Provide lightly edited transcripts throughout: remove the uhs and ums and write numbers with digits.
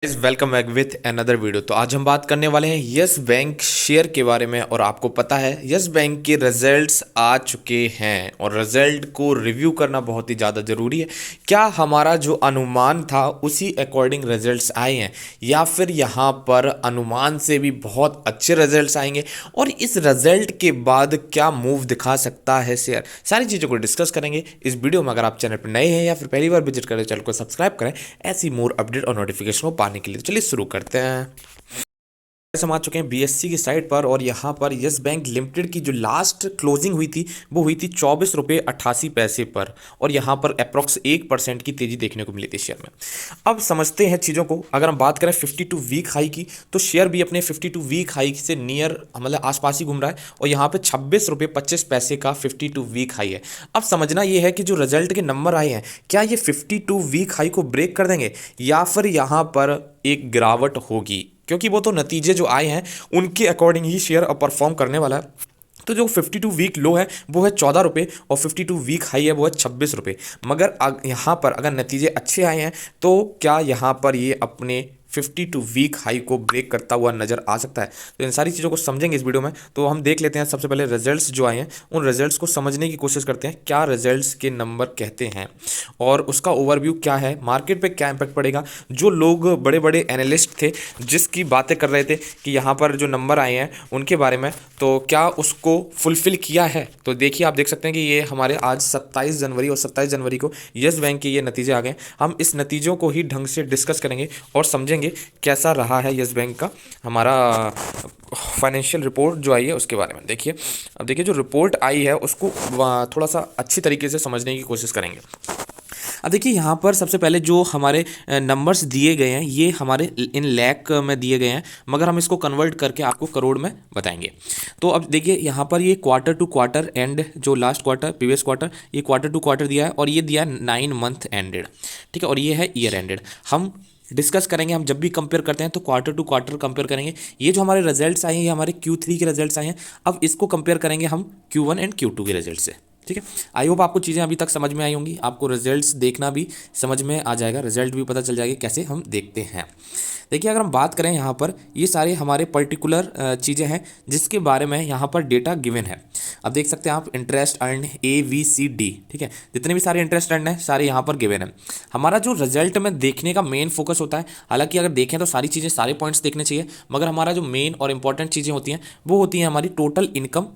इस welcome back with another video. तो आज हम बात करने वाले हैं यस बैंक शेयर के बारे में। और आपको पता है यस बैंक के रिजल्ट्स आ चुके हैं और रिजल्ट को रिव्यू करना बहुत ही ज़्यादा ज़रूरी है। क्या हमारा जो अनुमान था उसी अकॉर्डिंग रिजल्ट्स आए हैं या फिर यहाँ पर अनुमान से भी बहुत अच्छे रिजल्ट्स आएंगे, और इस रिजल्ट के बाद क्या मूव दिखा सकता है शेयर, सारी चीज़ों को डिस्कस करेंगे इस वीडियो में। अगर आप चैनल पर नए हैं या फिर पहली बार विजिट करें, चैनल को सब्सक्राइब करें ऐसी मोर अपडेट और नोटिफिकेशन को पाने के लिए। तो चलिए शुरू करते हैं। हम आ चुके हैं बीएससी की साइट पर और यहाँ पर यस बैंक लिमिटेड की जो लास्ट क्लोजिंग हुई थी वो हुई थी 24 रुपये 88 पैसे पर, और यहाँ पर अप्रॉक्स 1% की तेजी देखने को मिली थी शेयर में। अब समझते हैं चीज़ों को। अगर हम बात करें 52 वीक हाई की, तो शेयर भी अपने 52 वीक हाई से नियर मतलब आसपास ही घूम रहा है, और यहाँ पे 26 रुपये 25 पैसे का 52 वीक हाई है। अब समझना ये है कि जो रिजल्ट के नंबर आए हैं, क्या ये 52 वीक हाई को ब्रेक कर देंगे या फिर यहाँ पर एक गिरावट होगी, क्योंकि वो तो नतीजे जो आए हैं उनके अकॉर्डिंग ही शेयर अब परफॉर्म करने वाला है। तो जो 52 वीक लो है वो है 14 रुपये और 52 वीक हाई है वो है 26 रुपये। मगर यहाँ पर अगर नतीजे अच्छे आए हैं तो क्या यहाँ पर ये अपने 52 वीक हाई को ब्रेक करता हुआ नज़र आ सकता है। तो इन सारी चीज़ों को समझेंगे इस वीडियो में। तो हम देख लेते हैं सबसे पहले रिजल्ट्स जो आए हैं, उन रिजल्ट्स को समझने की कोशिश करते हैं, क्या रिजल्ट्स के नंबर कहते हैं और उसका ओवरव्यू क्या है, मार्केट पे क्या इम्पैक्ट पड़ेगा। जो लोग बड़े बड़े एनालिस्ट थे जिसकी बातें कर रहे थे कि यहाँ पर जो नंबर आए हैं उनके बारे में, तो क्या उसको फुलफिल किया है। तो देखिए, आप देख सकते हैं कि ये हमारे आज 27 जनवरी और 27 जनवरी को यस बैंक के ये नतीजे आ गए। हम इस नतीजों को ही ढंग से डिस्कस करेंगे और समझेंगे कैसा रहा है यस बैंक का हमारा फाइनेंशियल रिपोर्ट जो आई है उसके बारे में। देखिए, अब देखिए जो रिपोर्ट आई है उसको थोड़ा सा अच्छी तरीके से समझने की कोशिश करेंगे। अब देखिए, यहाँ पर सबसे पहले जो हमारे नंबर्स दिए गए हैं ये हमारे इन लैख में दिए गए हैं, मगर हम इसको कन्वर्ट करके आपको करोड़ में बताएंगे। तो अब देखिए, यहाँ पर ये क्वार्टर टू क्वार्टर एंड, जो लास्ट क्वार्टर प्रीवियस क्वार्टर, ये क्वार्टर टू क्वार्टर दिया है और ये दिया है 9 मंथ एंडेड, ठीक है, और ये है ईयर एंडेड। हम डिस्कस करेंगे, हम जब भी कंपेयर करते हैं तो क्वार्टर टू क्वार्टर कंपेयर करेंगे। ये जो हमारे रिजल्ट्स आए हैं ये हमारे Q3 के रिजल्ट्स आए हैं। अब इसको कंपेयर करेंगे हम Q1 एंड Q2 के रिजल्ट से, ठीक है। आई होप आपको चीज़ें अभी तक समझ में आई होंगी, आपको रिजल्ट्स देखना भी समझ में आ जाएगा, रिजल्ट भी पता चल जाएगा कैसे हम देखते हैं। देखिए, अगर हम बात करें यहाँ पर, ये सारे हमारे पर्टिकुलर चीज़ें हैं जिसके बारे में यहाँ पर डेटा गिवन है। अब देख सकते हैं आप, इंटरेस्ट अर्न ABCD, ठीक है, जितने भी सारे इंटरेस्ट अर्न है सारे यहाँ पर गिवन है। हमारा जो रिजल्ट में देखने का मेन फोकस होता है, हालांकि अगर देखें तो सारी चीज़ें सारे पॉइंट्स देखने चाहिए, मगर हमारा जो मेन और इंपॉर्टेंट चीज़ें होती हैं वो होती हैं हमारी टोटल इनकम,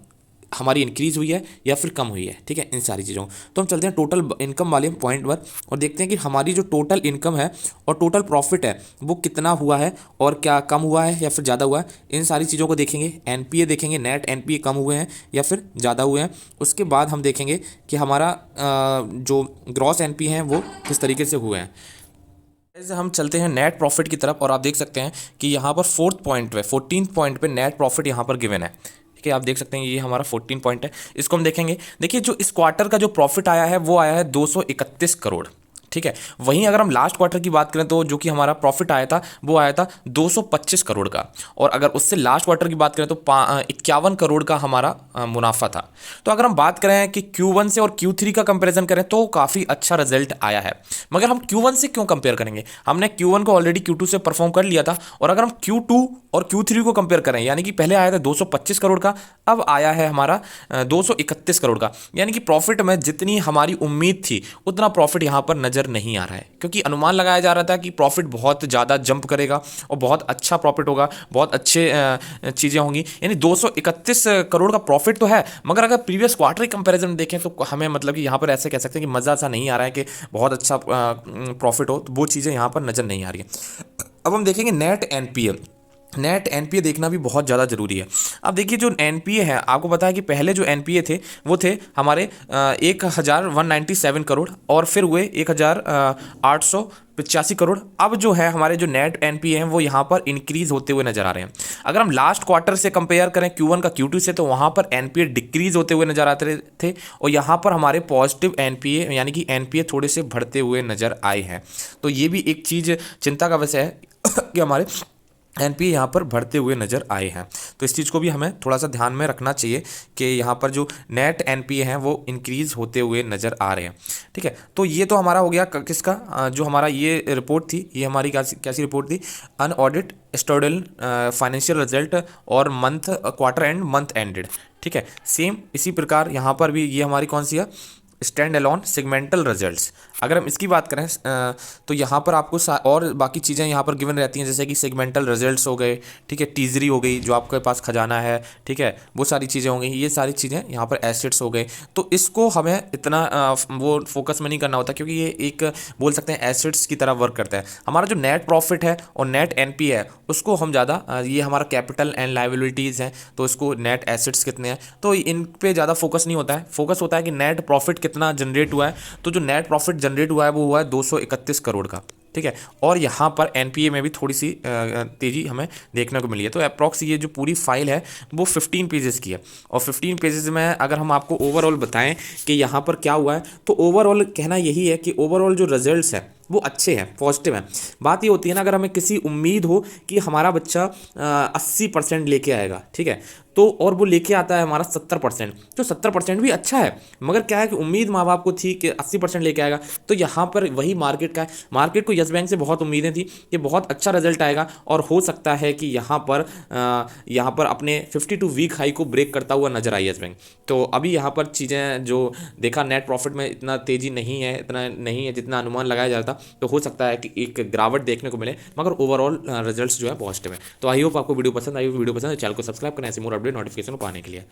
हमारी इंक्रीज हुई है या फिर कम हुई है, ठीक है, इन सारी चीज़ों। तो हम चलते हैं टोटल इनकम वाले पॉइंट पर और देखते हैं कि हमारी जो टोटल इनकम है और टोटल प्रॉफिट है वो कितना हुआ है और क्या कम हुआ है या फिर ज़्यादा हुआ है। इन सारी चीज़ों को देखेंगे। एनपीए देखेंगे, नेट एनपीए कम हुए हैं या फिर ज़्यादा हुए हैं। उसके बाद हम देखेंगे कि हमारा जो ग्रॉस एनपीए हैं वो किस तरीके से हुए हैं। हम चलते हैं नेट प्रॉफिट की तरफ और आप देख सकते हैं कि यहाँ पर 14 पॉइंट पे नेट प्रॉफिट यहाँ पर गिवन है, ठीक है। आप देख सकते हैं ये हमारा 14 पॉइंट है, इसको हम देखेंगे। देखिए, जो इस क्वार्टर का जो प्रॉफिट आया है वो आया है 231 करोड़, ठीक है। वहीं अगर हम लास्ट क्वार्टर की बात करें तो जो कि हमारा प्रॉफिट आया था वो आया था 225 करोड़ का, और अगर उससे लास्ट क्वार्टर की बात करें तो 51 करोड़ का हमारा मुनाफा था। तो अगर हम बात करें कि Q1 से और Q3 का कंपैरिजन करें तो काफ़ी अच्छा रिजल्ट आया है। मगर हम Q1 से क्यों कंपेयर करेंगे, हमने Q1 को ऑलरेडी Q2 से परफॉर्म कर लिया था, और अगर हम Q2 और Q3 को कंपेयर करें, यानी कि पहले आया था 225 करोड़ का, अब आया है हमारा 231 करोड़ का, यानी कि प्रॉफिट में जितनी हमारी उम्मीद थी उतना प्रॉफिट यहाँ पर नजर नहीं आ रहा है, क्योंकि अनुमान लगाया जा रहा था कि प्रॉफिट बहुत ज़्यादा जंप करेगा और बहुत अच्छा प्रॉफिट होगा, बहुत अच्छे चीज़ें होंगी। यानी 231 करोड़ का प्रॉफिट तो है, मगर अगर प्रीवियस क्वार्टर कंपैरिजन देखें तो हमें मतलब कि यहाँ पर ऐसे कह सकते हैं कि मज़ा सा नहीं आ रहा है कि बहुत अच्छा प्रॉफिट हो, तो वो चीज़ें यहाँ पर नज़र नहीं आ रही है। अब हम देखेंगे नेट एनपीए। नेट एनपीए देखना भी बहुत ज़्यादा ज़रूरी है। अब देखिए, जो एनपीए है, आपको पता है कि पहले जो एनपीए थे वो थे हमारे 1197 करोड़ और फिर हुए 1885 करोड़। अब जो है हमारे जो नेट एनपीए हैं वो यहाँ पर इंक्रीज होते हुए नजर आ रहे हैं। अगर हम लास्ट क्वार्टर से कंपेयर करें Q1 का Q2 से, तो वहाँ पर एनपीए डिक्रीज होते हुए नजर आते थे, और यहाँ पर हमारे पॉजिटिव एनपीए यानी कि एनपीए थोड़े से बढ़ते हुए नजर आए हैं। तो ये भी एक चीज़ चिंता का विषय है कि हमारे एनपीए यहाँ पर बढ़ते हुए नज़र आए हैं। तो इस चीज़ को भी हमें थोड़ा सा ध्यान में रखना चाहिए कि यहाँ पर जो नेट एनपीए हैं वो इंक्रीज़ होते हुए नज़र आ रहे हैं। ठीक है, तो ये तो हमारा हो गया किसका, जो हमारा ये रिपोर्ट थी, ये हमारी कैसी रिपोर्ट थी, अनऑडिट स्टोडल फाइनेंशियल रिजल्ट और month quarter and month ended. ठीक है, सेम इसी प्रकार यहाँ पर भी ये हमारी कौन सी है, स्टैंड अलोन सेगमेंटल रिजल्ट्स। अगर हम इसकी बात करें तो यहाँ पर आपको और बाकी चीज़ें यहाँ पर गिवन रहती हैं, जैसे कि सेगमेंटल रिजल्ट्स हो गए, ठीक है, टीजरी हो गई जो आपके पास खजाना है, ठीक है, वो सारी चीज़ें हो गई, ये सारी चीज़ें यहाँ पर एसेट्स हो गए। तो इसको हमें इतना वो फोकस में नहीं करना होता, क्योंकि ये एक बोल सकते हैं एसेट्स की तरह वर्क करता है। हमारा जो नेट प्रॉफिट है और नेट एनपीए है उसको हम ज़्यादा ये हमारा कैपिटल एंड लाइबिलिटीज़ हैं, तो इसको नेट एसेट्स कितने हैं तो इन पे ज़्यादा फोकस नहीं होता है। फोकस होता है कि नेट प्रॉफिट कितना जनरेट हुआ है। तो जो नेट प्रॉफिट जनरेट हुआ है वो हुआ है 231 करोड़ का। ठीक है, और यहाँ पर एनपीए में भी थोड़ी सी तेज़ी हमें देखने को मिली है। तो अप्रॉक्स ये जो पूरी फाइल है वो 15 पेजेस की है, और 15 पेजेस में अगर हम आपको ओवरऑल बताएं कि यहाँ पर क्या हुआ है, तो ओवरऑल कहना यही है कि ओवरऑल जो रिजल्ट्स हैं वो अच्छे हैं, पॉजिटिव हैं। बात ये होती है ना, अगर हमें किसी उम्मीद हो कि हमारा बच्चा 80% लेके आएगा, ठीक है, तो और वो लेके आता है हमारा 70%, तो 70% भी अच्छा है, मगर क्या है कि उम्मीद माँ बाप को थी कि 80% लेके आएगा। तो यहाँ पर वही मार्केट का है, मार्केट को यस बैंक से बहुत उम्मीदें थी कि बहुत अच्छा रिजल्ट आएगा और हो सकता है कि यहाँ पर अपने 52 वीक हाई को ब्रेक करता हुआ नजर आई यस बैंक। तो अभी यहाँ पर चीज़ें जो देखा, नेट प्रॉफिट में इतना तेज़ी नहीं है, इतना नहीं है जितना अनुमान लगाया जा रहा था, तो हो सकता है कि एक गिरावट देखने को मिले, मगर ओवरऑल रिजल्ट्स जो है पॉजिटिव है। तो आई होप आपको वीडियो पसंद आई। वीडियो पसंद है चैनल को सब्सक्राइब करना, ऐसे मोर अपडेट नोटिफिकेशन पाने के लिए।